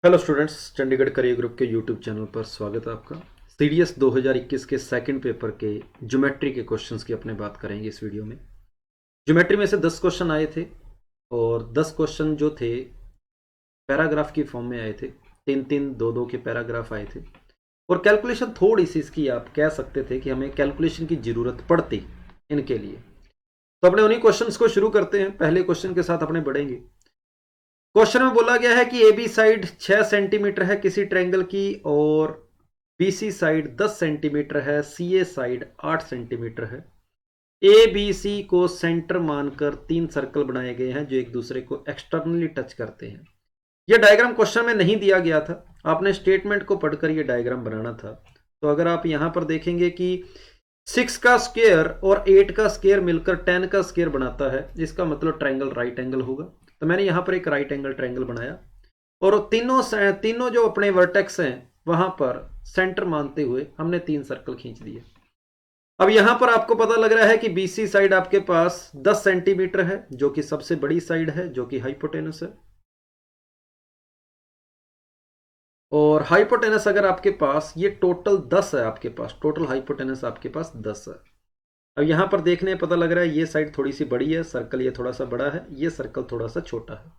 Hello students, Chandigarh career group के YouTube channel पर स्वागत है आपका। सीडीएस 2021 के सेकंड पेपर के ज्योमेट्री के क्वेश्चंस की अपने बात करेंगे इस वीडियो में। ज्योमेट्री में से 10 क्वेश्चन आए थे और 10 क्वेश्चन जो थे पैराग्राफ की फॉर्म में आए थे। तीन तीन दो दो के पैराग्राफ आए थे और कैलकुलेशन थोड़ी सी इसकी आप कह सकते थे कि हमें कैलकुलेशन की ज़रूरत पड़ती इनके लिए। तो अपने उन्हीं क्वेश्चंस को शुरू करते हैं। पहले क्वेश्चन के साथ अपने बढ़ेंगे। क्वेश्चन में बोला गया है कि ए बी साइड 6 सेंटीमीटर है किसी ट्रायंगल की और बीसी साइड 10 सेंटीमीटर है, सी ए साइड 8 सेंटीमीटर है। ए बी सी को सेंटर मानकर 3 सर्कल बनाए गए हैं जो एक दूसरे को एक्सटर्नली टच करते हैं। यह डायग्राम क्वेश्चन में नहीं दिया गया था, आपने स्टेटमेंट को पढ़कर यह डायग्राम बनाना था। तो अगर आप यहां पर देखेंगे कि 6 का स्क्वायर और 8 का स्क्वायर मिलकर 10 का स्क्वायर बनाता है, इसका मतलब ट्रायंगल राइट एंगल होगा। तो मैंने यहां पर एक राइट एंगल ट्रायंगल बनाया और तीनों जो अपने वर्टेक्स हैं वहां पर सेंटर मानते हुए हमने 3 सर्कल खींच दिए। अब यहां पर आपको पता लग रहा है कि बीसी साइड आपके पास 10 सेंटीमीटर है जो कि सबसे बड़ी साइड है, जो कि हाइपोटेनस है। और हाइपोटेनस अगर आपके पास ये टोटल 10 है, आपके पास टोटल हाइपोटेनस आपके पास 10 है। अब यहां पर देखने पता लग रहा है ये साइड थोड़ी सी बड़ी है, सर्कल ये थोड़ा सा बड़ा है, ये सर्कल थोड़ा सा छोटा है।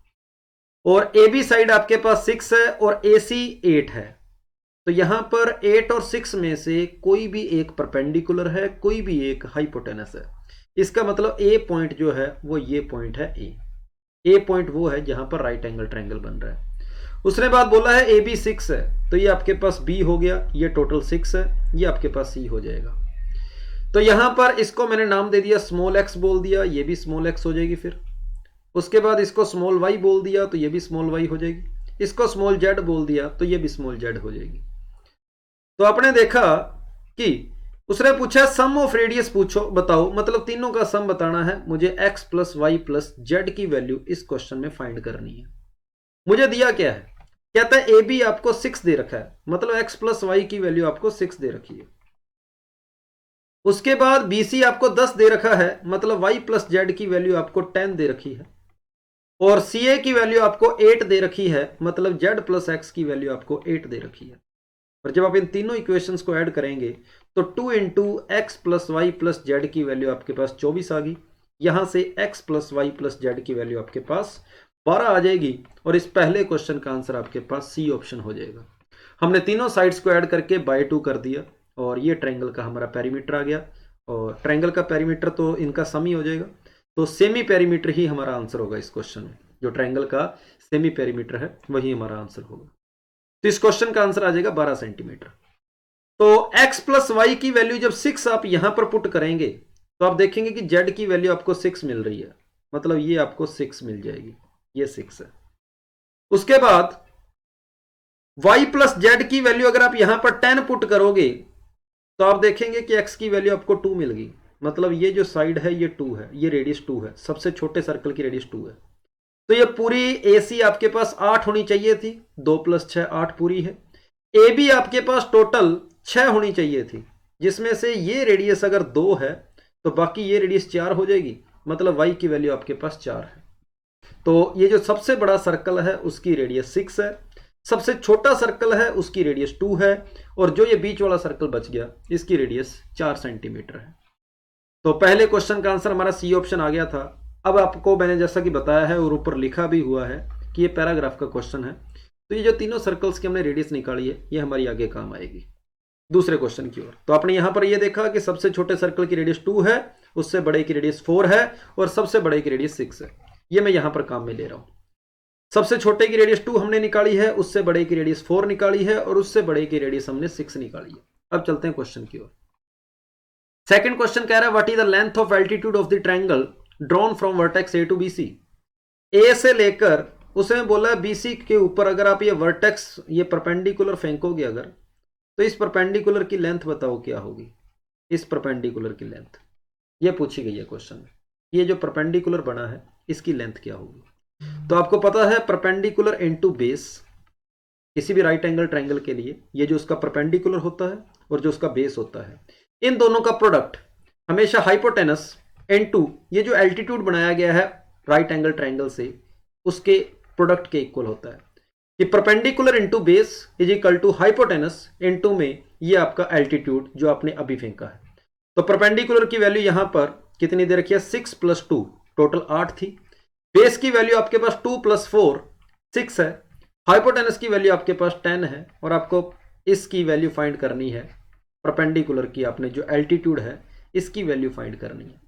और ए बी साइड आपके पास 6 है और ए सी 8 है। तो यहां पर 8 और 6 में से कोई भी एक परपेंडिकुलर है, कोई भी एक हाइपोटेनस है। इसका मतलब ए पॉइंट जो है वो ये पॉइंट है ए पॉइंट वो है जहां पर राइट एंगल ट्रायंगल बन रहा है। उसने बाद बोला है ए बी 6 है, तो ये आपके पास बी हो गया, ये टोटल 6 है, ये आपके पास सी हो जाएगा। तो यहां पर इसको मैंने नाम दे दिया स्मॉल एक्स बोल दिया, ये भी स्मॉल एक्स हो जाएगी। फिर उसके बाद इसको स्मॉल वाई बोल दिया तो ये भी स्मॉल वाई हो जाएगी। इसको स्मॉल जेड बोल दिया तो ये भी स्मॉल जेड हो जाएगी। तो आपने देखा कि उसने पूछा सम ऑफ रेडियस पूछो बताओ, मतलब तीनों का सम बताना है मुझे, x plus y plus z की वैल्यू इस क्वेश्चन में फाइंड करनी है। मुझे दिया क्या है, कहता है ए बी आपको 6 दे रखा है, मतलब एक्स प्लस वाई की वैल्यू आपको 6 दे रखी है। उसके बाद बी सी आपको 10 दे रखा है, मतलब वाई प्लस जेड की वैल्यू आपको 10 दे रखी है। और सी ए की वैल्यू आपको 8 दे रखी है, मतलब जेड प्लस एक्स की वैल्यू आपको 8 दे रखी है। और जब आप इन तीनों इक्वेशंस को ऐड करेंगे तो 2 into x plus y plus z की वैल्यू आपके पास 24 आ गई। यहां से x plus y plus z की वैल्यू आपके पास 12 आ जाएगी और इस पहले क्वेश्चन का आंसर आपके पास सी ऑप्शन हो जाएगा। हमने तीनों साइड्स को ऐड करके बाय 2 कर दिया और ये ट्रायंगल का हमारा पेरीमीटर आ गया। और ट्रायंगल का पेरीमीटर तो इनका सम ही हो जाएगा, तो सेमी पेरीमीटर ही हमारा आंसर होगा इस क्वेश्चन में। जो ट्रायंगल का सेमी पेरीमीटर है वही हमारा आंसर होगा। तो इस क्वेश्चन का आंसर आ जाएगा 12 सेंटीमीटर। तो x प्लस वाई की वैल्यू जब 6 आप यहां पर पुट करेंगे तो आप देखेंगे कि z की वैल्यू आपको 6 मिल रही है, मतलब ये आपको 6 मिल जाएगी, ये 6 है। उसके बाद y प्लस जेड की वैल्यू अगर आप यहां पर 10 पुट करोगे तो आप देखेंगे कि x की वैल्यू आपको 2 मिल गई, मतलब ये जो साइड है ये 2 है, ये रेडियस 2 है, सबसे छोटे सर्कल की रेडियस 2 है। तो ये पूरी ए सी आपके पास 8 होनी चाहिए थी, 2 प्लस 6 8 पूरी है। ए बी आपके पास टोटल 6 होनी चाहिए थी, जिसमें से ये रेडियस अगर 2 है तो बाकी ये रेडियस 4 हो जाएगी, मतलब y की वैल्यू आपके पास 4 है। तो ये जो सबसे बड़ा सर्कल है उसकी रेडियस 6 है, सबसे छोटा सर्कल है उसकी रेडियस 2 है, और जो ये बीच वाला सर्कल बच गया इसकी रेडियस 4 सेंटीमीटर है। तो पहले क्वेश्चन का आंसर हमारा सी ऑप्शन आ गया था। अब आपको मैंने जैसा कि बताया है और ऊपर लिखा भी हुआ है कि ये पैराग्राफ का क्वेश्चन है, तो ये जो तीनों सर्कल्स की हमने रेडियस निकाली है ये हमारी आगे काम आएगी दूसरे क्वेश्चन की ओर। तो आपने यहां पर ये देखा कि सबसे छोटे सर्कल की रेडियस 2 है, उससे बड़े की रेडियस 4 है और सबसे बड़े की रेडियस 6 है। ये मैं यहां पर काम में ले रहा हूं। सबसे छोटे की रेडियस 2 हमने निकाली है, उससे बड़े की रेडियस 4 निकाली है और उससे बड़े की रेडियस हमने 6 निकाली है। अब चलते हैं क्वेश्चन की ओर। सेकंड क्वेश्चन कह रहा है what is the length of altitude of the triangle drawn from vertex A to B C. A से लेकर उसने बोला बीसी के ऊपर अगर आप ये वर्टेक्स ये परपेंडिकुलर फेंकोगे अगर, तो इस परपेंडिकुलर की लेंथ बताओ क्या होगी। इस परपेंडिकुलर की लेंथ ये पूछी गई है क्वेश्चन में, ये जो परपेंडिकुलर बना है इसकी लेंथ क्या होगी। तो आपको पता है परपेंडिकुलर इनटू बेस, किसी भी राइट एंगल ट्रायंगल के लिए ये जो उसका परपेंडिकुलर होता है और जो उसका बेस होता है, इन दोनों का प्रोडक्ट हमेशा हाइपोटेनस इनटू ये जो एल्टीट्यूड बनाया गया है राइट एंगल ट्रायंगल से उसके प्रोडक्ट के इक्वल होता है। कि perpendicular into base is equal to hypotenuse into में ये आपका एल्टीट्यूड जो आपने अभी फेंका है। तो परपेंडिकुलर की वैल्यू यहां पर कितनी दे रखी है, 6 + 2 टोटल 8 थी। बेस की वैल्यू आपके पास 2 + 4 6 है। हाइपोटेनस की वैल्यू आपके पास 10 है और आपको इसकी वैल्यू फाइंड करनी है। परपेंडिकुलर की आपने जो एल्टीट्यूड है इसकी वैल्यू फाइंड करनी है।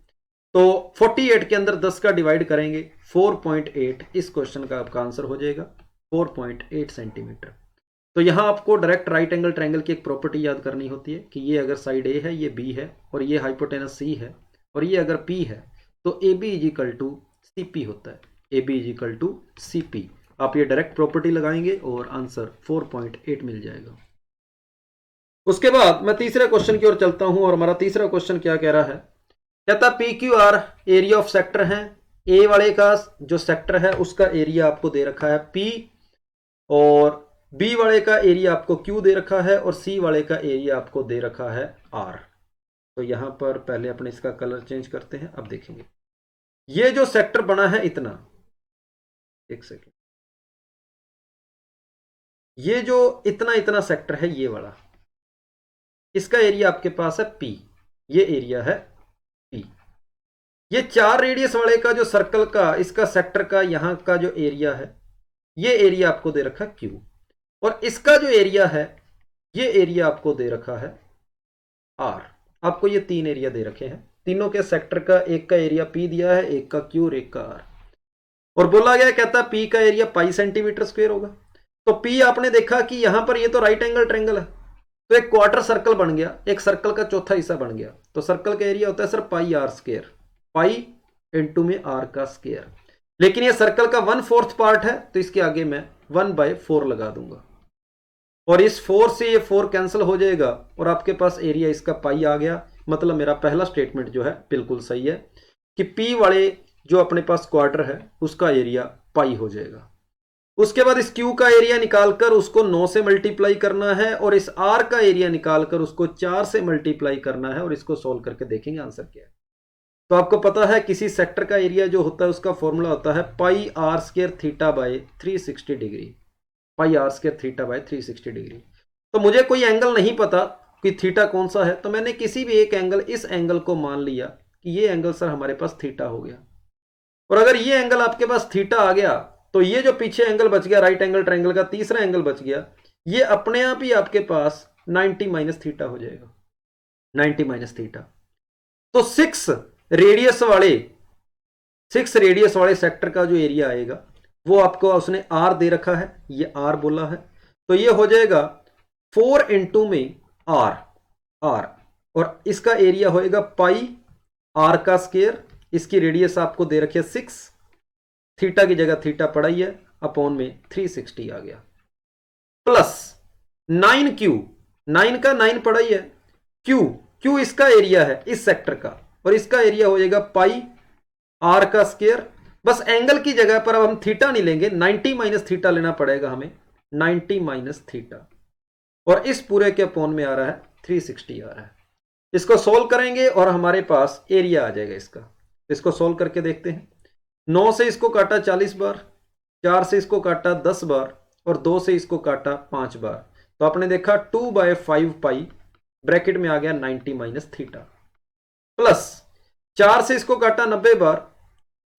तो 48 के अंदर 10 का डिवाइड करेंगे 4.8, इस क्वेश्चन का आपका आंसर हो जाएगा 4.8 सेंटीमीटर। तो यहां आपको डायरेक्ट राइट एंगल ट्रायंगल की एक प्रॉपर्टी याद करनी होती है कि ये अगर साइड ए है, ये बी है और ये हाइपोटेनस सी है और ये अगर पी है तो A B is equal to C P होता है। A B is equal to C P. आप ये डायरेक्ट प्रॉपर्टी लगाएंगे और आंसर 4.8 मिल जाएगा। उसके बाद मैं तीसरे क्वेश्चन की ओर चलता हूं और हमारा तीसरा क्वेश्चन क्या कह रहा है, कहता P Q R area of sector है। ए वाले का जो सेक्टर है उसका एरिया आपको दे रखा है पी और बी वाले का एरिया आपको क्यू दे रखा है और सी वाले का एरिया आपको दे रखा है आर। तो यहां पर पहले अपने इसका कलर चेंज करते हैं। अब देखेंगे ये जो सेक्टर बना है इतना, एक सेकेंड, ये जो इतना इतना सेक्टर है ये वाला, इसका एरिया आपके पास है पी, ये एरिया है पी। ये 4 रेडियस वाले का जो सर्कल का इसका सेक्टर का यहां का जो एरिया है ये एरिया आपको दे रखा है क्यू और इसका जो एरिया है ये एरिया आपको दे रखा है आर। आपको ये 3 एरिया दे रखे हैं, तीनों के सेक्टर का, एक का एरिया पी दिया है, एक का क्यू और एक का आर। और बोला गया कहता पी का एरिया पाई सेंटीमीटर स्क्वायर होगा। तो पी आपने देखा कि यहां पर ये तो राइट एंगल ट्रायंगल है तो एक क्वार्टर सर्कल बन गया, एक सर्कल का चौथा हिस्सा बन गया। तो सर्कल का एरिया होता है sir pi r square, pi into में आर का स्क्वायर। लेकिन ये सर्कल का 1/4 पार्ट है तो इसके आगे मैं 1/4 लगा दूंगा और इस 4 से ये 4 कैंसिल हो जाएगा और आपके पास एरिया इसका पाई आ गया। मतलब मेरा पहला स्टेटमेंट जो है बिल्कुल सही है कि पी वाले जो अपने पास क्वार्टर है उसका एरिया पाई हो जाएगा। उसके बाद इस क्यू का एरिया निकालकर उसको 9 से मल्टीप्लाई करना है और इस आर का एरिया निकालकर उसको 4 से मल्टीप्लाई करना है और इसको सोल्व करके देखेंगे आंसर क्या है। तो आपको पता है किसी सेक्टर का एरिया जो होता है उसका फॉर्मूला होता है pi r square theta by 360 degree, pi r square theta by 360 degree. तो मुझे कोई एंगल नहीं पता कि थीटा कौन सा है तो मैंने किसी भी एक एंगल, इस एंगल को मान लिया कि ये एंगल सर हमारे पास थीटा हो गया। और अगर ये एंगल आपके पास थीटा आ गया तो ये जो पीछे एंगल बच गया राइट एंगल ट्रायंगल का तीसरा एंगल बच गया, ये अपने आप ही आपके पास 90 माइनस थीटा हो जाएगा, 90 माइनस थीटा। तो 6 रेडियस वाले सेक्टर का जो एरिया आएगा वो आपको उसने आर दे रखा है, ये आर बोला है तो ये हो जाएगा 4 इंटू में आर और इसका एरिया होएगा पाई आर का स्क्वायर। इसकी रेडियस आपको दे रखी है 6, थीटा की जगह थीटा पड़ा ही है, अपॉन में 360 आ गया, प्लस 9Q, 9 का 9 पड़ा ही है, Q इसका एरिया है इस सेक्टर का और इसका एरिया हो जाएगा पाई आर का स्क्वायर। बस एंगल की जगह पर अब हम थीटा नहीं लेंगे, 90 माइनस थीटा लेना पड़ेगा हमें, 90 माइनस थीटा और इस पूरे के अपॉन में आ रहा है 360 आ रहा है। इसको सोल्व करेंगे और हमारे पास एरिया आ जाएगा इसका। इसको सोल्व करके देखते हैं। 9 से इसको काटा 40 बार, 4 से इसको काटा 10 बार और 2 से इसको काटा 5 बार। तो आपने देखा 2/5 पाई ब्रैकेट में आ गया 90 माइनस थीटा, प्लस 4 से इसको काटा 90 बार,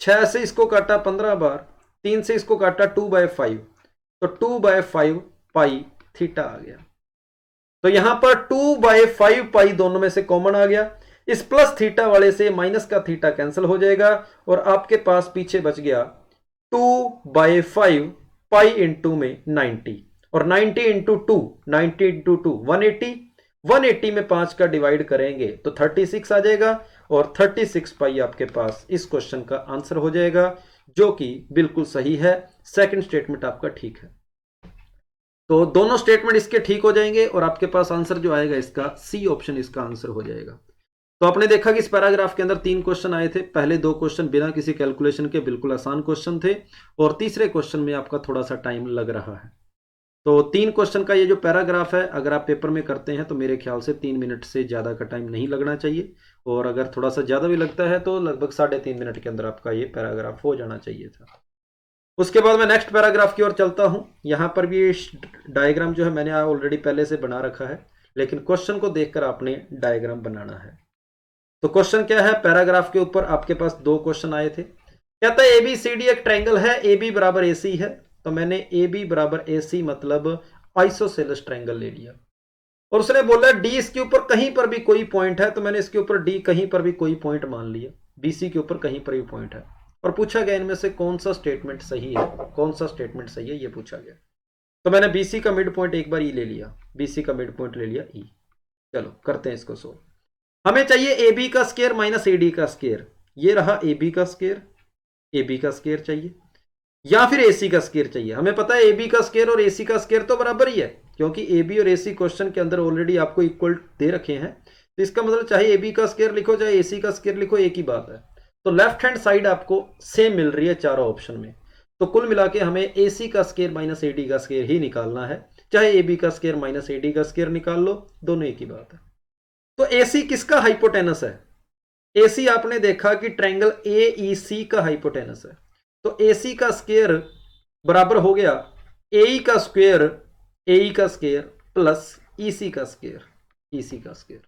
6 से इसको काटा 15 बार, 3 से इसको काटा 2/5 तो 2/5 पाई थीटा आ गया। तो यहां पर 2/5 पाई दोनों में से कॉमन आ गया, इस प्लस थीटा वाले से माइनस का थीटा कैंसिल हो जाएगा और आपके पास पीछे बच गया 2/5 पाई इंटू में 90 और 90 इंटू 2, 90 इंटू 2 180, 180 में 5 का डिवाइड करेंगे तो 36 आ जाएगा और 36 पाई आपके पास इस क्वेश्चन का आंसर हो जाएगा, जो कि बिल्कुल सही है। सेकंड स्टेटमेंट आपका ठीक है। तो दोनों स्टेटमेंट इसके ठीक हो जाएंगे और आपके पास आंसर जो आएगा इसका सी ऑप्शन इसका आंसर हो जाएगा। तो आपने देखा कि इस पैराग्राफ के अंदर 3 क्वेश्चन आए थे। पहले 2 क्वेश्चन बिना किसी कैलकुलेशन के बिल्कुल आसान क्वेश्चन थे और तीसरे क्वेश्चन में आपका थोड़ा सा टाइम लग रहा है। तो 3 क्वेश्चन का ये जो पैराग्राफ है अगर आप पेपर में करते हैं तो मेरे ख्याल से 3 मिनट से ज़्यादा का टाइम नहीं लगना चाहिए और अगर थोड़ा सा ज़्यादा भी लगता है तो लगभग 3.5 मिनट के अंदर आपका ये पैराग्राफ हो जाना चाहिए था। उसके बाद मैं नेक्स्ट पैराग्राफ की ओर चलता हूं। यहां पर भी डायग्राम जो है मैंने ऑलरेडी पहले से बना रखा है, लेकिन क्वेश्चन को देखकर आपने डायग्राम बनाना है। तो क्वेश्चन क्या है, पैराग्राफ के ऊपर आपके पास दो क्वेश्चन आए थे। कहता है ABCD एक ट्रायंगल है, AB बराबर AC है। तो मैंने AB बराबर AC मतलब आइसोसेलेस ट्रायंगल ले लिया। और उसने बोला D इसके ऊपर कहीं पर भी कोई पॉइंट है, तो मैंने इसके ऊपर D कहीं पर भी कोई पॉइंट मान लिया। BC के ऊपर कहीं पर भी पॉइंट है। और पूछा गया इनमें से कौन सा स्टेटमेंट सही है, कौन सा स्टेटमेंट सही है, ये पूछा गया। तो मैंने BC का मिड पॉइंट एक बार E ले लिया, BC का मिड पॉइंट ले लिया E। चलो करते हैं इसको सोल्व। हमें चाहिए AB का स्क्वायर माइनस AD का स्क्वायर। ये रहा AB का स्क्वायर, AB का स्क्वायर चाहिए, या फिर AC का स्क्वायर चाहिए। हमें पता है AB का स्क्वायर और AC का स्क्वायर तो बराबर ही है, क्योंकि AB और AC क्वेश्चन के अंदर ऑलरेडी आपको इक्वल दे रखे हैं। तो इसका मतलब चाहे AB का स्क्वायर लिखो चाहे AC का स्क्वायर लिखो, एक ही बात है। तो लेफ्ट हैंड साइड आपको सेम मिल रही है चारों ऑप्शन में। तो कुल मिला के हमें AC का स्क्वायर माइनस AD का स्क्वायर ही निकालना है, चाहे AB का स्क्वायर माइनस AD का स्क्वायर निकाल लो, दोनों एक ही बात है। तो AC किसका हाइपोटेनस है? AC आपने देखा कि ट्रायंगल AEC का हाइपोटेनस है। तो AC का स्क्वायर बराबर हो गया AE का स्क्वायर, AE का स्क्वायर प्लस EC का स्क्वायर, EC का स्क्वायर।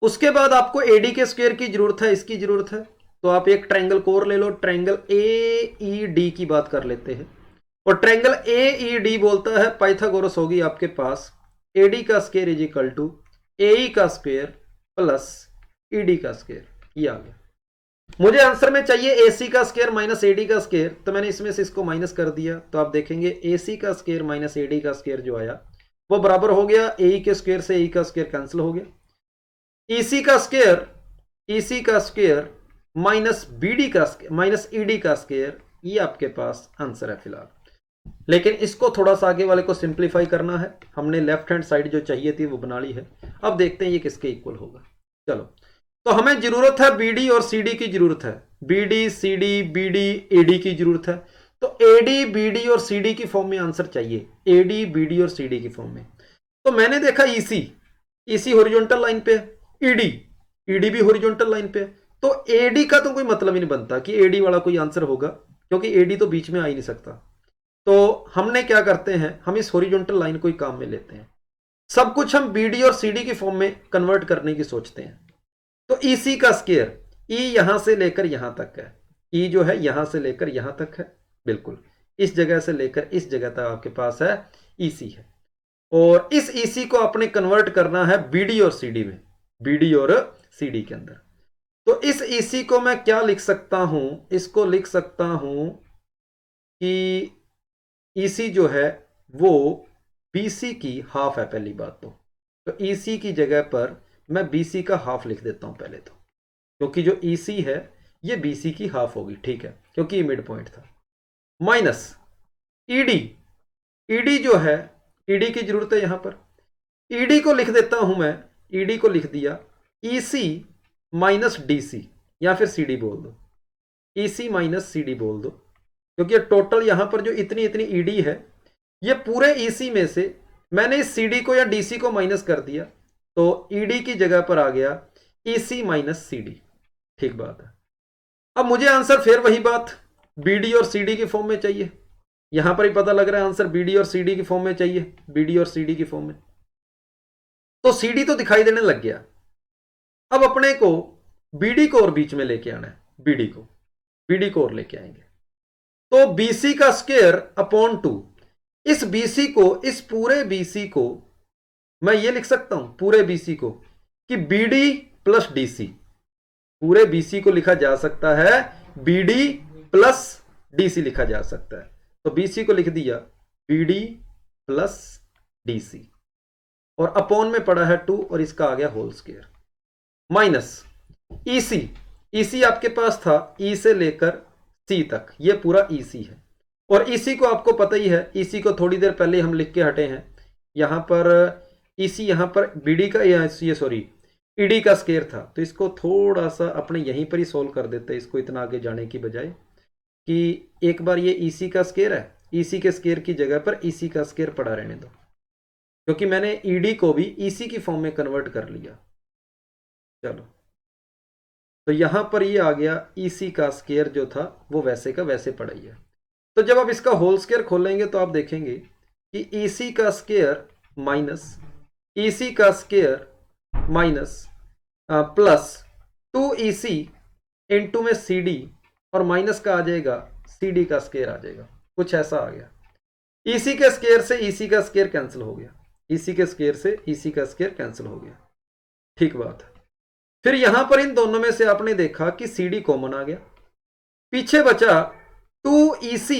उसके बाद आपको AD के स्क्वायर की जरूरत है, इसकी जरूरत है। तो आप एक ट्रायंगल कोर ले लो, ट्रायंगल AED की बात कर लेते हैं। और ट्रायंगल AED बोलता है, पाइथागोरस होगी आपके पास, AD का square is equal to AE का स्क्वायर प्लस ED का स्क्वायर। ये आ गया। मुझे आंसर में चाहिए AC का स्क्वायर माइनस AD का स्क्वायर, तो मैंने इसमें से इसको माइनस कर दिया। तो आप देखेंगे AC का स्क्वायर माइनस AD का स्क्वायर जो आया वो बराबर हो गया AE के स्क्वायर से, AE का स्क्वायर कैंसिल हो गया। EC का स्क्वायर, EC का स्क्वायर माइनस BD का माइनस ED का स्क्वायर, ये आपके पास आंसर है फिलहाल। लेकिन इसको थोड़ा सा आगे वाले को सिंप्लीफाई करना है। हमने लेफ्ट हैंड साइड जो चाहिए थी वो बना ली है। अब देखते हैं ये किसके इक्वल होगा। चलो, तो हमें जरूरत है BD और CD की जरूरत है, BD CD BD AD की जरूरत है। तो AD BD और CD की फॉर्म में आंसर चाहिए, AD BD और CD की फॉर्म में। तो मैंने देखा EC हॉरिजॉन्टल लाइन पे, ED भी हॉरिजॉन्टल लाइन पे। तो AD का तो कोई मतलब ही नहीं बनता कि AD वाला कोई आंसर होगा, क्योंकि AD तो बीच में आ ही नहीं सकता। तो हमने क्या करते हैं, हम इस हॉरिजॉन्टल लाइन को ही काम में लेते हैं। सब कुछ हम BD और CD की फॉर्म में कन्वर्ट करने की सोचते हैं। तो EC का स्क्वायर, E यहां से लेकर यहां तक है, E जो है यहां से लेकर यहां तक है, बिल्कुल इस जगह से लेकर इस जगह तक आपके पास है EC है। और इस EC को आपने कन्वर्ट करना है BD और CD में, BD और CD के अंदर। तो इस EC को मैं क्या लिख सकता हूं, इसको लिख सकता हूं कि EC जो है वो BC की हाफ है पहली बात तो EC की जगह पर मैं BC का हाफ लिख देता हूं पहले तो, क्योंकि जो EC है ये BC की हाफ होगी, ठीक है, क्योंकि ये मिड पॉइंट था। माइनस ED जो है, ED की जरूरत है यहां पर, ED को लिख देता हूं मैं, ED को लिख दिया EC माइनस DC, या फिर CD बोल दो, EC माइनस CD बोल दो, क्योंकि टोटल यहां पर जो इतनी इतनी ED है, ये पूरे EC में से मैंने इस CD को या DC को माइनस कर दिया, तो ED की जगह पर आ गया EC माइनस CD। ठीक बात है। अब मुझे आंसर फिर वही बात BD और CD की फॉर्म में चाहिए। यहां पर ही पता लग रहा है आंसर BD और CD की फॉर्म में चाहिए, BD और CD की फॉर्म में। तो CD तो दिखाई देने लग गया। अब अपने को BD को और बीच में लेके आना है, BD को और लेके आएंगे। तो BC का स्क्वायर अपॉन 2, इस BC को, इस पूरे BC को मैं ये लिख सकता हूं, पूरे BC को, कि BD प्लस DC, पूरे BC को लिखा जा सकता है BD प्लस DC लिखा जा सकता है। तो BC को लिख दिया BD प्लस DC, और अपॉन में पड़ा है 2 और इसका आ गया होल स्क्वायर, माइनस EC आपके पास था E से लेकर C तक, ये पूरा EC है। और EC को आपको पता ही है, EC को थोड़ी देर पहले हम लिख के हटे हैं। यहां पर EC, यहां पर BD का, ये सॉरी ED का स्क्वायर था। तो इसको थोड़ा सा अपने यहीं पर ही सोल्व कर देते हैं, इसको इतना आगे जाने की बजाय, कि एक बार ये EC का स्क्वायर है, EC के स्क्वायर की जगह पर EC का स्क्वायर पड़ा रहने दो, क्योंकि मैंने ED को भी EC की फॉर्म में कन्वर्ट कर लिया। चलो, तो यहां पर ये आ गया EC का स्क्वायर जो था वो वैसे का वैसे पड़ा ही है। तो जब आप इसका होल स्क्वायर खोलेंगे तो आप देखेंगे कि EC का स्क्वायर माइनस EC का square minus plus 2EC into में CD और माइनस का आ जाएगा CD का स्क्वायर आ जाएगा, कुछ ऐसा आ गया। EC के स्क्वायर से EC का स्क्वायर कैंसिल हो गया, EC के स्क्वायर से EC का स्क्वायर कैंसिल हो गया, ठीक बात है। फिर यहां पर इन दोनों में से आपने देखा कि CD कॉमन आ गया, पीछे बचा 2EC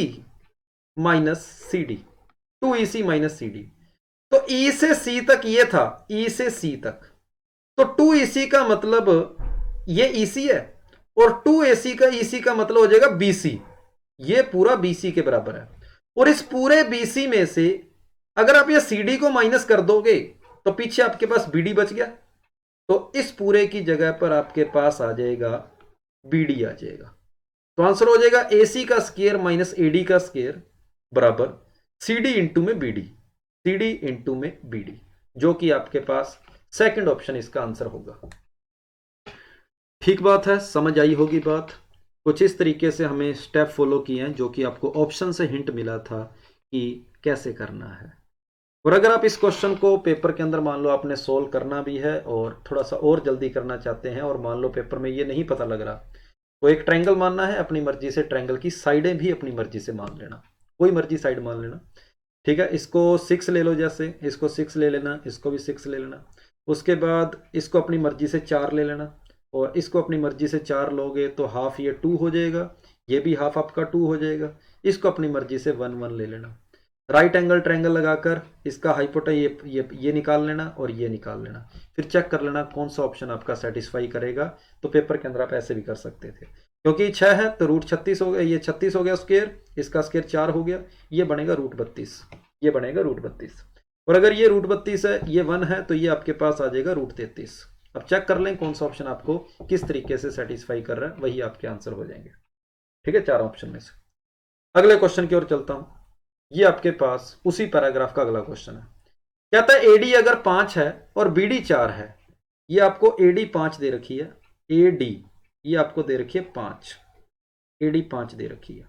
minus CD, 2EC minus CD। तो E से C तक ये था, E से C तक, तो 2EC का मतलब ये EC है और 2AC का EC का मतलब हो जाएगा BC, ये पूरा BC के बराबर है। और इस पूरे BC में से अगर आप ये CD को माइनस कर दोगे तो पीछे आपके पास BD बच गया, तो इस पूरे की जगह पर आपके पास आ जाएगा BD आ जाएगा। तो आंसर हो जाएगा AC का स्क्वायर माइनस AD का स्क्वायर बराबर CD इंटू में BD, CD इंटू में BD, जो कि आपके पास सेकंड ऑप्शन इसका आंसर होगा। ठीक बात है, समझ आई होगी बात। कुछ इस तरीके से हमें स्टेप फॉलो किए हैं जो कि आपको ऑप्शन से हिंट मिला था कि कैसे करना है। और अगर आप इस क्वेश्चन को पेपर के अंदर मान लो आपने सोल्व करना भी है और थोड़ा सा और जल्दी करना चाहते हैं और मान लो पेपर में ये नहीं पता लग रहा, तो एक ट्रायंगल मानना है, अपनी मर्जी से ट्रायंगल की साइडें भी अपनी मर्जी से मान लेना, कोई मर्जी साइड मान लेना, ठीक है। इसको 6 ले लो, जैसे इसको 6 ले लेना, इसको भी 6 ले लेना, उसके बाद इसको अपनी मर्जी से 4 ले लेना और इसको अपनी मर्जी से 4 लोगे तो हाफ ये 2 हो जाएगा, ये भी हाफ आपका 2 हो जाएगा, इसको अपनी मर्जी से 1 1 ले लेना। राइट एंगल ट्रायंगल लगाकर इसका हाइपोटेनस ये निकाल लेना और ये निकाल लेना, फिर चेक कर लेना कौन सा ऑप्शन आपका सेटिस्फाई करेगा। तो पेपर के अंदर आप ऐसे भी कर सकते थे, क्योंकि 6 है तो रूट 36 हो गया, ये 36 हो गया स्क्वायर, इसका स्क्वायर 4 हो गया, ये बनेगा रूट 32, ये बनेगा रूट 32। और अगर ये रूट 32 है, ये 1 है, तो ये आपके पास आ जाएगा रूट 33। अब चेक कर लें कौन सा ऑप्शन आपको किस तरीके से सेटिस्फाई कर रहा है, वही आपके आंसर हो जाएंगे, ठीक है, 4 ऑप्शन में से। अगले क्वेश्चन की ओर चलता हूं, ये आपके पास उसी पैराग्राफ का अगला क्वेश्चन है। कहता है AD अगर 5 है और BD 4 है, ये आपको AD 5 दे रखी है, AD ये आपको दे रखी है 5, AD 5 दे रखी है,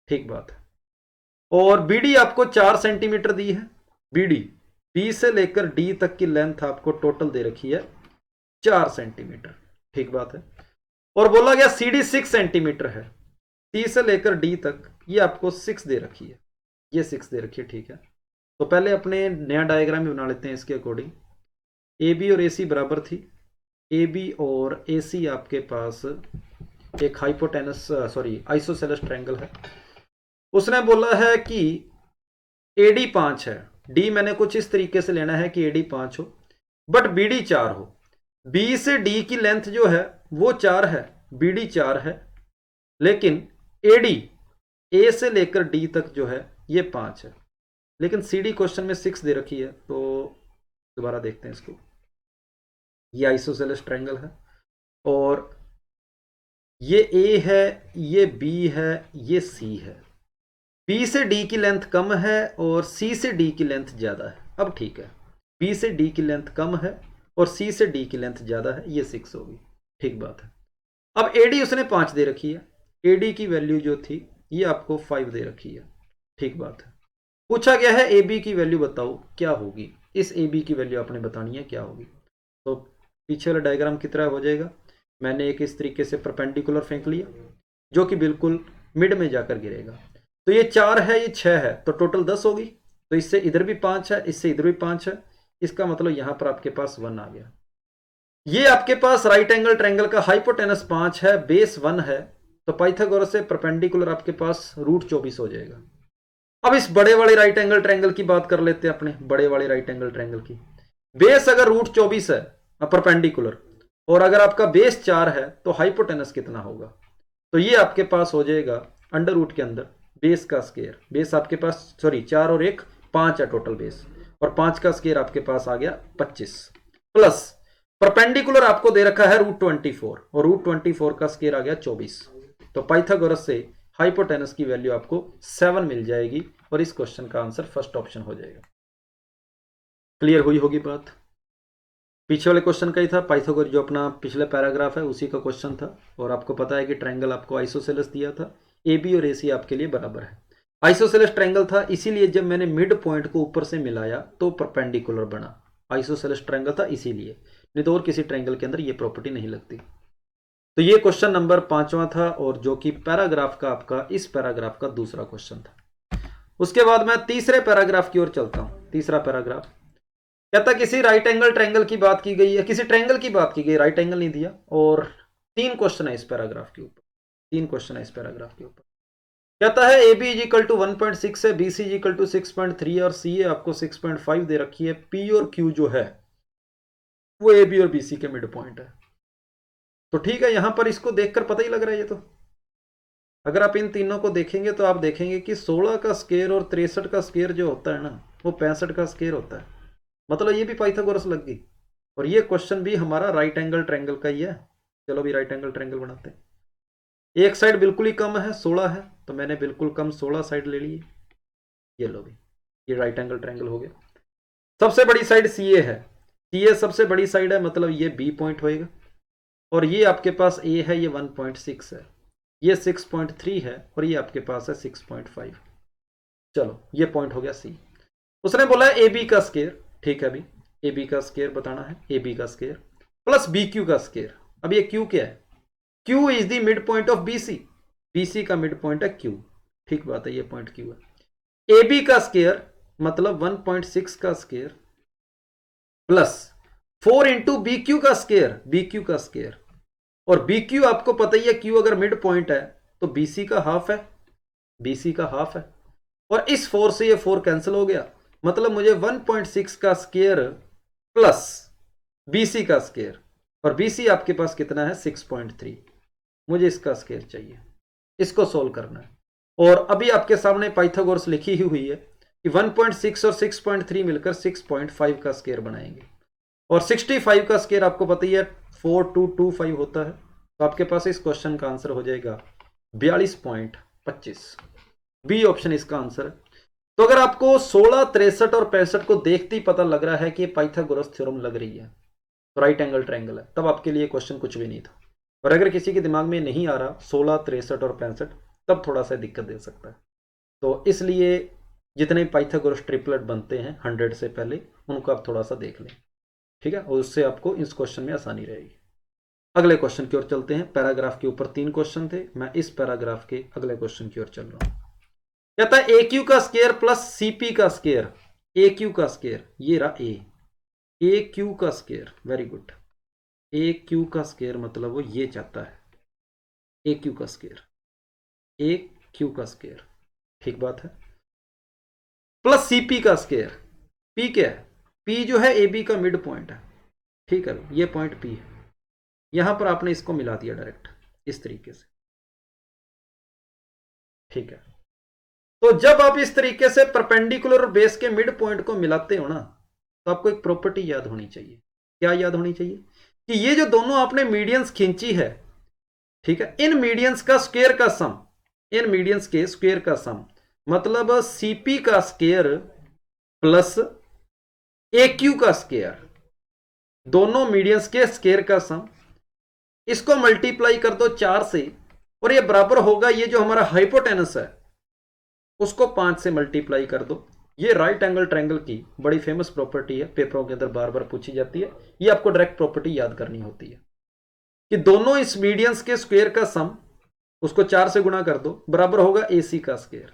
ठीक बात है। और BD आपको 4 सेंटीमीटर दी है, BD B से लेकर D तक की लेंथ आपको टोटल दे रखी है 4 सेंटीमीटर, ठीक बात है। और बोला गया CD 6 सेंटीमीटर है, C से लेकर D तक ये आपको 6 दे रखी है, ये 6 दे रखी है, ठीक है। तो पहले अपने नया डायग्राम भी बना लेते हैं इसके अकॉर्डिंग। AB और AC बराबर थी, AB और AC आपके पास एक हाइपोटेनस सॉरी आइसोसेलेस ट्रायंगल है। उसने बोला है कि AD 5 है, D मैंने कुछ इस तरीके से लेना है कि AD 5 हो बट BD 4 हो। B से D की लेंथ जो है वो 4 है, BD 4 है, लेकिन AD A से लेकर D तक जो है ये 5 है, लेकिन CD क्वेश्चन में 6 दे रखी है। तो दोबारा देखते हैं इसको, ये आइसोसेलेस ट्रायंगल है और ये A है, ये B है, ये C है। B से D की लेंथ कम है और C से D की लेंथ ज़्यादा है। अब ठीक है, B से D की लेंथ कम है और C से D की लेंथ ज़्यादा है, ये 6 होगी, ठीक बात है। अब AD उसने 5 दे रखी है, AD की वैल्यू जो थी ये आपको 5 दे रखी है, ठीक बात है। पूछा गया है AB की वैल्यू बताओ क्या होगी, इस AB की वैल्यू आपने बतानी है क्या होगी। तो पीछे वाला डायग्राम की तरह हो जाएगा, मैंने एक इस तरीके से परपेंडिकुलर फेंक लिया जो कि बिल्कुल मिड में जाकर गिरेगा। तो ये 4 है, ये 6 है, तो टोटल 10 होगी। तो इससे इधर भी 5 है, इससे इधर भी 5 है, इसका मतलब यहां पर आपके पास 1 आ गया। ये आपके पास राइट एंगल ट्रायंगल का हाइपोटेनस 5 है, बेस 1 है, तो पाइथागोरस से परपेंडिकुलर आपके पास रूट 24 हो जाएगा। अब इस बड़े वाले राइट एंगल ट्रायंगल की बात कर लेते हैं, अपने बड़े वाले राइट एंगल ट्रायंगल की। बेस अगर रूट 24 है परपेंडिकुलर और अगर आपका बेस 4 है तो हाइपोटेनस कितना होगा, तो ये आपके पास हो जाएगा अंडर रूट के अंदर बेस का स्क्वायर, बेस आपके पास सॉरी 4 और 1 5 है टोटल बेस, और 5 का स्क्वायर आपके पास आ गया 25 प्लस परपेंडिकुलर आपको दे रखा है रूट 24 और रूट 24 का स्क्वायर आ गया 24। तो पाइथागोरस से हाइपोटेनस की वैल्यू आपको 7 मिल जाएगी और इस क्वेश्चन का आंसर फर्स्ट ऑप्शन हो जाएगा। क्लियर हुई होगी बात। पीछे वाले क्वेश्चन का ही था, पाइथागोरस जो अपना पिछले पैराग्राफ है उसी का क्वेश्चन था, और आपको पता है कि ट्रायंगल आपको आइसोसेलेस दिया था, AB और AC आपके लिए बराबर है। आइसोसेलेस ट्रायंगल था, इसीलिए जब मैंने मिड पॉइंट को ऊपर से मिलाया तो परपेंडिकुलर बना। आइसोसेलेस ट्रायंगल था इसीलिए, नहीं तो और किसी ट्रायंगल के अंदर ये प्रॉपर्टी नहीं लगती। तो ये क्वेश्चन नंबर 5वां था, और जो कि पैराग्राफ का आपका इस पैराग्राफ का दूसरा क्वेश्चन था। उसके बाद मैं तीसरे पैराग्राफ की ओर चलता हूं। तीसरा पैराग्राफ कहता किसी राइट एंगल ट्रायंगल की बात की गई है, किसी ट्रायंगल की बात की गई, राइट एंगल नहीं दिया, और 3 क्वेश्चन है इस पैराग्राफ के ऊपर। 3 क्वेश्चन है इस पैराग्राफ के ऊपर। कहता है A B is equal to 1.6 है, B C is equal to 6.3 है, और सी ए आपको 6.5 दे रखी है। पी और क्यू जो है वो ए बी और बी सी के मिड पॉइंट है। तो ठीक है, यहां पर इसको देखकर पता ही लग रहा है ये तो। अगर आप इन तीनों को देखेंगे तो आप देखेंगे कि 16 का स्केयर और 63 का स्केयर जो होता है ना, वो 65 का स्केयर होता है। मतलब ये भी पाइथागोरस लग गई। और ये क्वेश्चन भी हमारा राइट एंगल ट्रायंगल का ही है। चलो भी राइट एंगल ट्रायंगल बनाते हैं। एक साइड बिल्कुल ही कम है, 16 है, तो मैंने बिल्कुल कम 16 साइड ले ली। ये लो भी, ये राइट एंगल ट्रायंगल हो गया। सबसे बड़ी साइड सी ए है, सी ए सबसे बड़ी साइड है, मतलब ये बी पॉइंट होएगा। और ये आपके पास ए है, ये 1.6 है, ये 6.3 है, और ये आपके पास है 6.5। चलो ये पॉइंट हो गया सी। उसने बोला ए बी का स्केयर, ठीक है अभी ए बी का स्केयर बताना है। ए बी का स्केयर प्लस बी क्यू का स्केयर। अब ये क्यू क्या है? Q is the mid point of BC, BC का मिड पॉइंट है क्यू, ठीक बात है, ये पॉइंट क्यू है। ए बी का स्केयर मतलब 1.6 का square plus 4 into B Q का स्केयर, बी क्यू का स्केयर। और बी क्यू आपको पता ही है, क्यू अगर मिड पॉइंट है तो बीसी का हाफ है, बीसी का हाफ है। और इस 4 से ये 4 कैंसिल हो गया, मतलब मुझे 1.6 का स्केयर प्लस बीसी का स्केयर, और बीसी आपके पास कितना है 6.3। मुझे इसका स्केयर चाहिए, इसको सोल्व करना है। और अभी आपके सामने पाइथागोरस लिखी ही हुई है कि 1.6 और 6.3 मिलकर 6.5 का स्केयर बनाएंगे। और 65 का स्केयर आपको पता ही है 4225 होता है। तो आपके पास इस क्वेश्चन का आंसर हो जाएगा 42.25। बी ऑप्शन इसका आंसर है। तो अगर आपको 16, 63 और 65 को देखते ही पता लग रहा है कि पाइथागोरस थ्योरम लग रही है, तो राइट एंगल ट्रायंगल है, तब आपके लिए क्वेश्चन कुछ भी नहीं था। और अगर किसी के दिमाग में नहीं आ रहा 16, 63 और 65, तब थोड़ा सा दिक्कत दे सकता है। तो इसलिए जितने पाइथागोरस ट्रिपलेट बनते हैं 100 से पहले, उनको आप थोड़ा सा देख लें, ठीक है, और उससे आपको इस क्वेश्चन में आसानी रहेगी। अगले क्वेश्चन की ओर चलते हैं। पैराग्राफ के ऊपर 3 क्वेश्चन थे, मैं इस पैराग्राफ के अगले क्वेश्चन की ओर चल रहा हूं। कहता है ए क्यू का स्केयर प्लस सीपी का स्केयर। ए क्यू का स्केयर ये रहा ए क्यू का स्केयर, वेरी गुड। ए क्यू का स्केयर मतलब वो ये चाहता है, ए क्यू का स्केयर, ए क्यू का स्केयर, ठीक बात है, प्लस सीपी का स्केयर। पी क्या है? पी जो है ए बी का मिड पॉइंट है, ठीक है, ये पॉइंट पी है। यहां पर आपने इसको मिला दिया डायरेक्ट इस तरीके से, ठीक है। तो जब आप इस तरीके से परपेंडिकुलर बेस के मिड पॉइंट को मिलाते हो ना, तो आपको एक प्रॉपर्टी याद होनी चाहिए। क्या याद होनी चाहिए? कि ये जो दोनों आपने मीडियंस खींची है, ठीक है, इन मीडियंस का स्क्वायर का सम, इन मीडियंस के स्क्वायर का सम, मतलब सीपी का स्क्वायर प्लस ए क्यू का स्क्वायर, दोनों मीडियंस के स्क्वायर का सम। इसको मल्टीप्लाई कर दो 4 से, और ये बराबर होगा ये जो हमारा हाइपोटेनस है उसको 5 से मल्टीप्लाई कर दो। ये राइट एंगल ट्रायंगल की बड़ी फेमस प्रॉपर्टी है, पेपरों के अंदर बार बार पूछी जाती है। ये आपको डायरेक्ट प्रॉपर्टी याद करनी होती है कि दोनों इस मीडियंस के स्क्वायर का सम, उसको 4 से गुणा कर दो, बराबर होगा ए सी का स्क्वायर।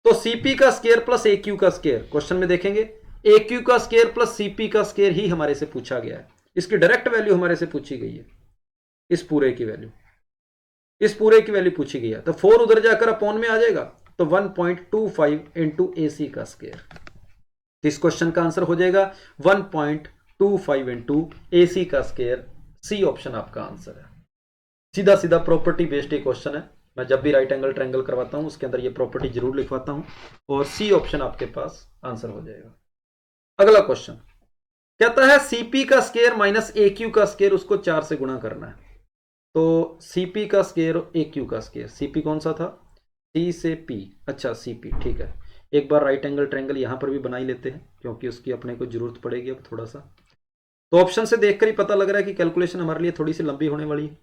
तो सीपी का स्क्वायर प्लस ए क्यू का स्क्वायर, क्वेश्चन में देखेंगे ए क्यू का स्क्वायर प्लस सीपी का स्क्वायर ही हमारे से पूछा गया है। इसकी डायरेक्ट वैल्यू हमारे से पूछी गई है, इस पूरे की वैल्यू, इस पूरे की वैल्यू पूछी गई है। तो 4 उधर जाकर अपॉन में आ जाएगा, तो 1.25 इंटू ए सी का स्क्वायर। इस क्वेश्चन का आंसर हो जाएगा 1.25 इंटू ए सी का स्क्वायर। सी ऑप्शन आपका आंसर है। सीधा सीधा प्रॉपर्टी बेस्ड एक क्वेश्चन है। मैं जब भी राइट एंगल ट्रायंगल करवाता हूं उसके अंदर ये प्रॉपर्टी जरूर लिखवाता हूं, और सी ऑप्शन आपके पास आंसर हो जाएगा। अगला क्वेश्चन कहता है सीपी का स्क्वायर माइनस ए क्यू का स्क्वायर, उसको 4 से गुणा करना है। तो सीपी का स्क्वायर ए क्यू का स्क्वायर, सीपी कौन सा था? सी से पी, अच्छा सीपी, ठीक है। एक बार राइट एंगल ट्रायंगल यहां पर भी बना ही लेते हैं, क्योंकि उसकी अपने को जरूरत पड़ेगी अब थोड़ा सा। तो ऑप्शन से देखकर ही पता लग रहा है कि कैलकुलेशन हमारे लिए थोड़ी सी लंबी होने वाली है।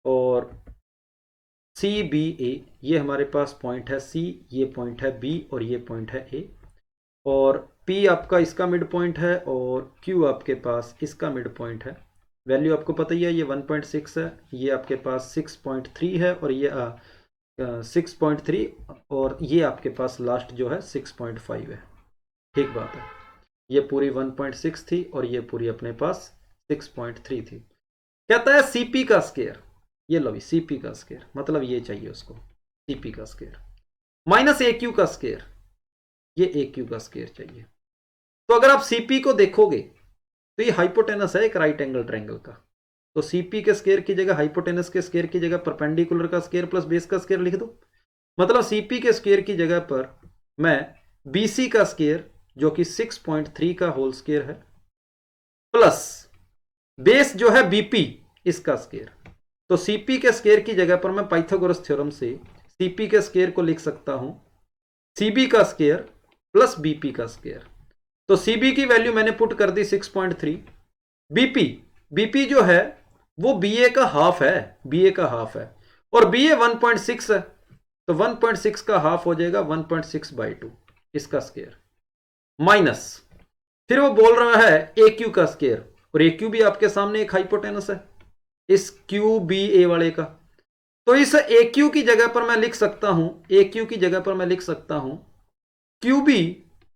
और सी बी ए, ये हमारे पास पॉइंट है सी, ये पॉइंट है बी और ये पॉइंट है ए, और पी आपका इसका मिड पॉइंट है और क्यू आपके पास इसका मिड पॉइंट है। वैल्यू आपको पता ही है, ये 1.6 है, ये आपके पास 6.3 है और ये 6.3, और ये आपके पास लास्ट जो है 6.5 है। ठीक बात है, ये पूरी 1.6 थी और ये पूरी अपने पास 6.3 थी। कहता है सीपी का स्केयर, ये लो सीपी का स्केयर मतलब ये चाहिए उसको, सीपी का स्केयर माइनस ए क्यू का स्केयर, ये ए क्यू का स्केयर चाहिए। तो अगर आप सीपी को देखोगे तो ये हाइपोटेनस है एक राइट एंगल ट्रायंगल का, तो सीपी के स्केयर की जगह हाइपोटेनस के स्केयर की जगह परपेंडिकुलर का स्केयर प्लस बेस का स्केयर लिख दो। मतलब सीपी के स्केयर की जगह पर मैं बीसी का स्केयर जो कि 6.3 का होल स्केयर है प्लस बेस जो है बीपी इसका स्केयर, तो सीपी के स्केयर की जगह पर मैं पाइथागोरस थ्योरम से सीपी के स्केयर को लिख सकता हूं सीबी का स्केयर प्लस बीपी का स्केयर। तो सीबी की वैल्यू मैंने पुट कर दी 6.3, बीपी बीपी जो है वो बीए का हाफ है, बीए का हाफ है और बीए 1.6 है, तो 1.6 का हाफ हो जाएगा 1.6/2 इसका स्केयर माइनस, फिर वो बोल रहा है ए क्यू का स्केयर, और ए क्यू भी आपके सामने एक हाइपोटेनस है इस क्यू बी ए वाले का, तो इस ए क्यू की जगह पर मैं लिख सकता हूं, ए क्यू की जगह पर मैं लिख सकता हूं क्यू बी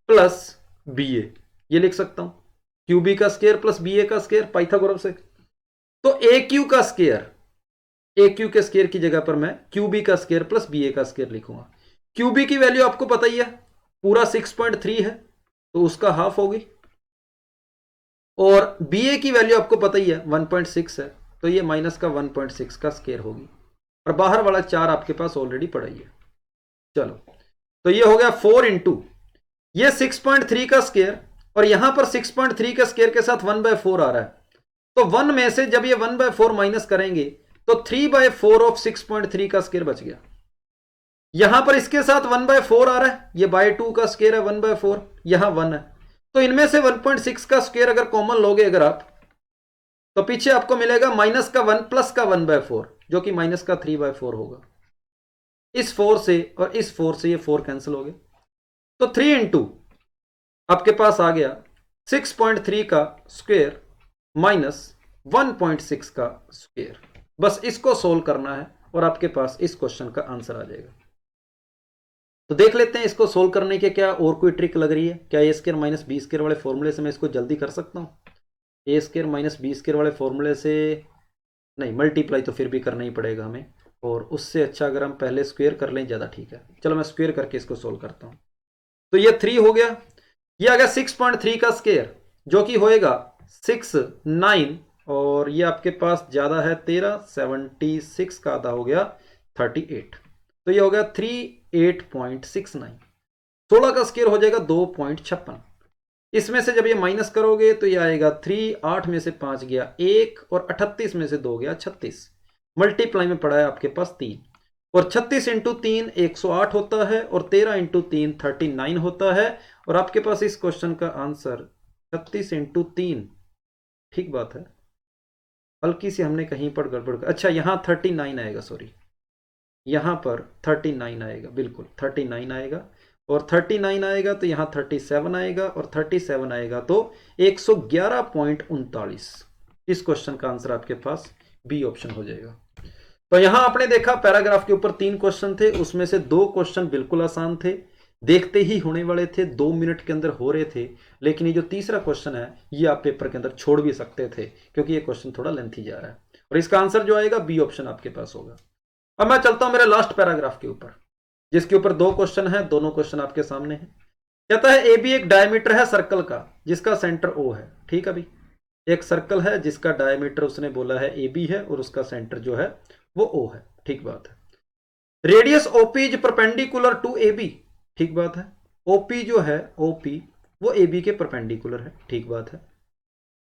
प्लस बी ए, ये लिख सकता हूं क्यू बी का स्केयर प्लस बी ए का स्केयर पाइथागोरस से। तो ए क्यू का स्केयर, ए क्यू के स्केयर की जगह पर मैं क्यू बी का स्केयर प्लस बी ए का स्केयर लिखूंगा। क्यू बी की वैल्यू आपको पता ही है पूरा 6.3 है तो उसका हाफ होगी, और बी ए की वैल्यू आपको पता ही है 1.6 है तो ये माइनस का 1.6 का स्केयर होगी, और बाहर वाला 4 आपके पास ऑलरेडी पड़ा ही है। चलो तो ये हो गया 4 इंटू ये 6.3 का स्केयर, और यहां पर 6.3 का स्केयर के साथ 1/4 आ रहा है, तो 1 में से जब ये 1/4 माइनस करेंगे तो 3/4 ऑफ 6.3 का स्केयर बच गया। यहां पर इसके साथ 1/4 आ रहा है, ये बाय 2 का स्केयर है 1/4, यहां 1 है, तो इनमें से 1.6 का स्केयर अगर कॉमन लोगे अगर आप, तो पीछे आपको मिलेगा माइनस का 1 प्लस का 1/4 जो कि माइनस का 3/4 होगा। इस 4 से और इस 4 से ये 4 कैंसिल हो गए, तो 3 इंटू आपके पास आ गया 6.3 का स्क्वायर माइनस 1.6 का स्क्वायर। बस इसको सोल्व करना है और आपके पास इस क्वेश्चन का आंसर आ जाएगा। तो देख लेते हैं इसको सोल्व करने के क्या और कोई ट्रिक लग रही है क्या, ए स्क्वायर माइनस बी स्क्वायर वाले फॉर्मूले से मैं इसको जल्दी कर सकता हूँ। ए स्क्वायर माइनस बी स्क्वायर वाले फॉर्मूले से नहीं, मल्टीप्लाई तो फिर भी करना ही पड़ेगा हमें, और उससे अच्छा अगर हम पहले स्क्वायर कर लें ज़्यादा ठीक है। चलो मैं स्क्वायर करके इसको सोल्व करता हूँ। तो ये 3 हो गया, ये आ गया 6.3 का स्क्वायर जो कि होएगा 6 9, और ये आपके पास ज़्यादा है 13, 76 का आधा हो गया 38, तो ये हो गया 38.69। 16 का स्क्वायर हो जाएगा 2.56, इसमें से जब ये माइनस करोगे तो ये आएगा 3, 8 में से 5 गया 1 और 38 में से 2 गया 36, मल्टीप्लाई में पड़ा है आपके पास 3, और 36 इंटू 3 108 होता है, और 13 इंटू 3 39 होता है, और आपके पास इस क्वेश्चन का आंसर 36 इंटू 3, ठीक बात है, हल्की सी हमने कहीं पर गड़बड़ अच्छा यहां 39 आएगा, सॉरी यहां पर 39 आएगा, बिल्कुल 39 आएगा, और 39 आएगा तो यहां 37 आएगा, और 37 आएगा तो 111.39। इस क्वेश्चन का आंसर आपके पास बी ऑप्शन हो जाएगा। तो यहां आपने देखा पैराग्राफ के ऊपर 3 क्वेश्चन थे, उसमें से 2 क्वेश्चन बिल्कुल आसान थे, देखते ही होने वाले थे, 2 मिनट के अंदर हो रहे थे, लेकिन ये जो तीसरा क्वेश्चन है ये आप पेपर के अंदर छोड़ भी सकते थे क्योंकि ये क्वेश्चन थोड़ा लेंथी जा रहा है, और इसका आंसर जो आएगा बी ऑप्शन आपके पास होगा। अब मैं चलता हूं मेरे लास्ट पैराग्राफ के ऊपर, जिसके ऊपर 2 क्वेश्चन है, दोनों क्वेश्चन आपके सामने हैं। कहता है ए बी एक डायमीटर है सर्कल का जिसका सेंटर ओ है, ठीक है भाई, एक सर्कल है जिसका डायमीटर उसने बोला है ए बी है और उसका सेंटर जो है वो ओ है, ठीक बात है। Radius O P is perpendicular to A B, ठीक बात है, ओपी जो है ओपी वो ए बी के परपेंडिकुलर है, ठीक बात है।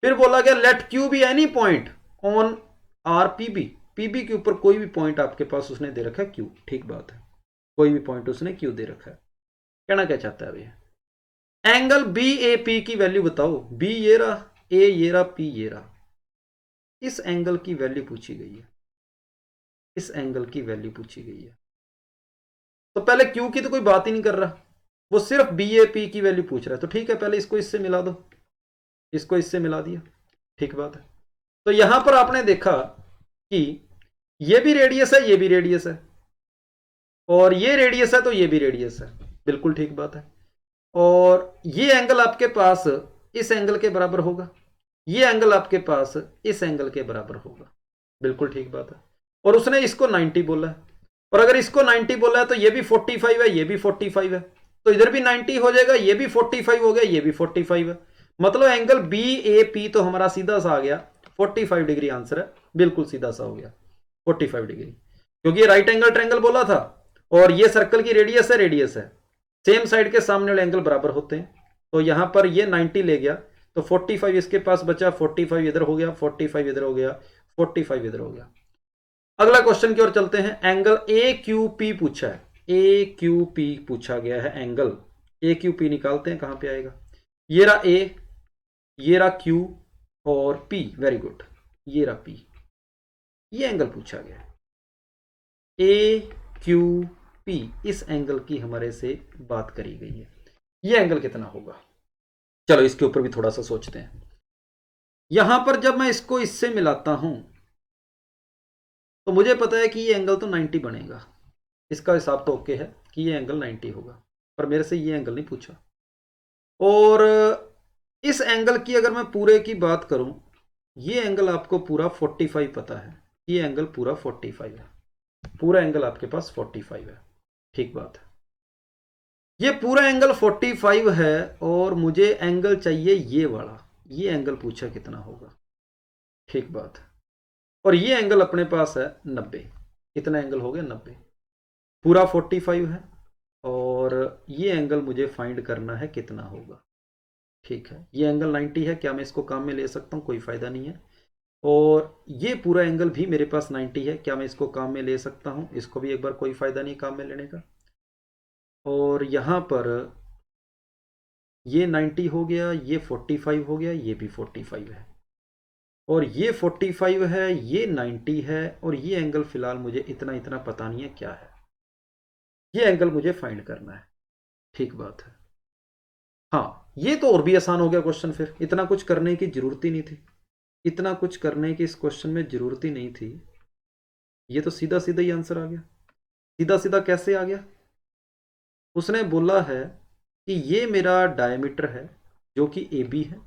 फिर बोला गया let Q be any point on R P B, P B के ऊपर कोई भी पॉइंट आपके पास उसने दे रखा है क्यू, ठीक बात है, कोई भी पॉइंट उसने क्यू दे रखा है। कहना क्या चाहता है भैया, एंगल बी ए पी की वैल्यू बताओ, बी ये रहा, ए ये रहा, पी ये रहा, इस एंगल की वैल्यू पूछी गई है। इस एंगल की वैल्यू पूछी गई है। तो पहले क्यू की तो कोई बात ही नहीं कर रहा, वो सिर्फ बी ए पी की वैल्यू पूछ रहा है। तो ठीक है, पहले इसको इससे मिला दो, इसको इससे मिला दिया, ठीक बात है। तो यहां पर आपने देखा कि ये भी रेडियस है, ये भी रेडियस है, और ये रेडियस है तो ये भी रेडियस है, बिल्कुल ठीक बात है। और ये एंगल आपके पास इस एंगल के बराबर होगा, ये एंगल आपके पास इस एंगल के बराबर होगा, बिल्कुल ठीक बात है। और उसने इसको 90 बोला है, और अगर इसको 90 बोला है तो ये भी 45 है, ये भी 45 है, तो इधर भी 90 हो जाएगा, ये भी 45 हो गया, ये भी 45 है। मतलब एंगल बी ए पी तो हमारा सीधा सा आ गया 45 डिग्री, आंसर है, बिल्कुल सीधा सा हो गया 45 डिग्री, क्योंकि ये राइट एंगल ट्रायंगल बोला था और ये सर्कल की रेडियस है, रेडियस है, सेम साइड के सामने वाले एंगल बराबर होते हैं। तो यहां पर ये 90 ले गया तो 45 इसके पास बचा, 45 इधर हो गया, 45 इधर हो गया, 45 इधर हो गया। अगला क्वेश्चन की ओर चलते हैं। एंगल ए क्यू पी पूछा है, ए क्यू पी पूछा गया है एंगल। ए क्यू पी निकालते हैं, कहां पे आएगा, ये रहा ए, ये रहा क्यू और पी, वेरी गुड, ये रहा पी, ये एंगल पूछा गया है ए क्यू पी। इस एंगल की हमारे से बात करी गई है, ये एंगल कितना होगा। चलो इसके ऊपर भी थोड़ा सा सोचते हैं। यहां पर जब मैं इसको इससे मिलाता हूं तो मुझे पता है कि ये एंगल तो 90 बनेगा, इसका हिसाब तो ओके है कि ये एंगल 90 होगा, पर मेरे से ये एंगल नहीं पूछा। और इस एंगल की अगर मैं पूरे की बात करूं, ये एंगल आपको पूरा 45 पता है, ये एंगल पूरा 45 है, पूरा एंगल आपके पास 45 है, ठीक बात है। ये पूरा एंगल 45 है और मुझे एंगल चाहिए ये वाला, ये एंगल पूछा कितना होगा, ठीक बात है। और ये एंगल अपने पास है 90, कितना एंगल हो गया 90, पूरा 45 है और ये एंगल मुझे फाइंड करना है कितना होगा, ठीक है। ये एंगल 90 है, क्या मैं इसको काम में ले सकता हूँ, कोई फायदा नहीं है। और ये पूरा एंगल भी मेरे पास 90 है, क्या मैं इसको काम में ले सकता हूँ, इसको भी एक बार, कोई फायदा नहीं काम में लेने का। और यहां पर ये 90 हो गया, ये 45 हो गया, ये भी 45 है, और ये 45 है, ये 90 है, और ये एंगल फिलहाल मुझे इतना इतना पता नहीं है क्या है, ये एंगल मुझे फाइंड करना है, ठीक बात है। हाँ, ये तो और भी आसान हो गया क्वेश्चन, फिर इतना कुछ करने की जरूरत ही नहीं थी, इतना कुछ करने की इस क्वेश्चन में जरूरत ही नहीं थी, ये तो सीधा सीधा ही आंसर आ गया। सीधा सीधा कैसे आ गया, उसने बोला है कि ये मेरा डायमीटर है जो कि ए बी है,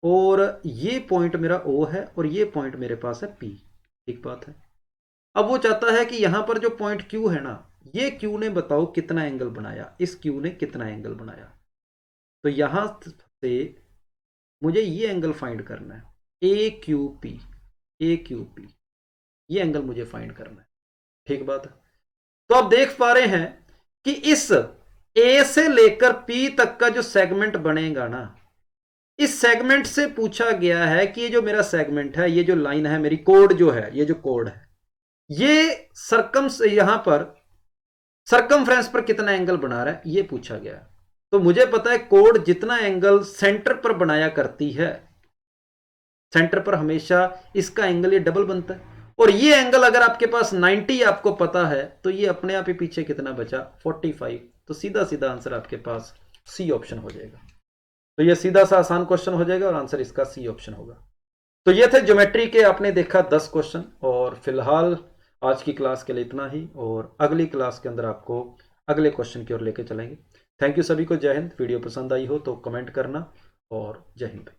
और ये पॉइंट मेरा ओ है, और ये पॉइंट मेरे पास है पी, ठीक बात है। अब वो चाहता है कि यहां पर जो पॉइंट क्यू है ना, ये क्यू ने बताओ कितना एंगल बनाया, इस क्यू ने कितना एंगल बनाया। तो यहां से मुझे ये एंगल फाइंड करना है, ए क्यू पी, ए क्यू पी, ये एंगल मुझे फाइंड करना है, ठीक बात है। तो आप देख पा रहे हैं कि इस ए से लेकर पी तक का जो सेगमेंट बनेगा ना, इस सेगमेंट से पूछा गया है कि ये जो मेरा सेगमेंट है, ये जो लाइन है मेरी, कोड जो है, ये जो कोड है, ये यहां पर सरकमफ्रेंस पर कितना एंगल बना रहा है, ये पूछा गया है। तो मुझे पता है कोड जितना एंगल सेंटर पर बनाया करती है, सेंटर पर हमेशा इसका एंगल ये डबल बनता है, और ये एंगल अगर आपके पास 90 आपको पता है तो ये अपने आप ही पीछे कितना बचा 45। तो सीधा सीधा आंसर आपके पास सी ऑप्शन हो जाएगा। तो ये सीधा सा आसान क्वेश्चन हो जाएगा और आंसर इसका सी ऑप्शन होगा। तो ये थे ज्योमेट्री के, आपने देखा 10 क्वेश्चन, और फिलहाल आज की क्लास के लिए इतना ही, और अगली क्लास के अंदर आपको अगले क्वेश्चन की ओर लेके चलेंगे। थैंक यू सभी को, जय हिंद। वीडियो पसंद आई हो तो कमेंट करना, और जय हिंद।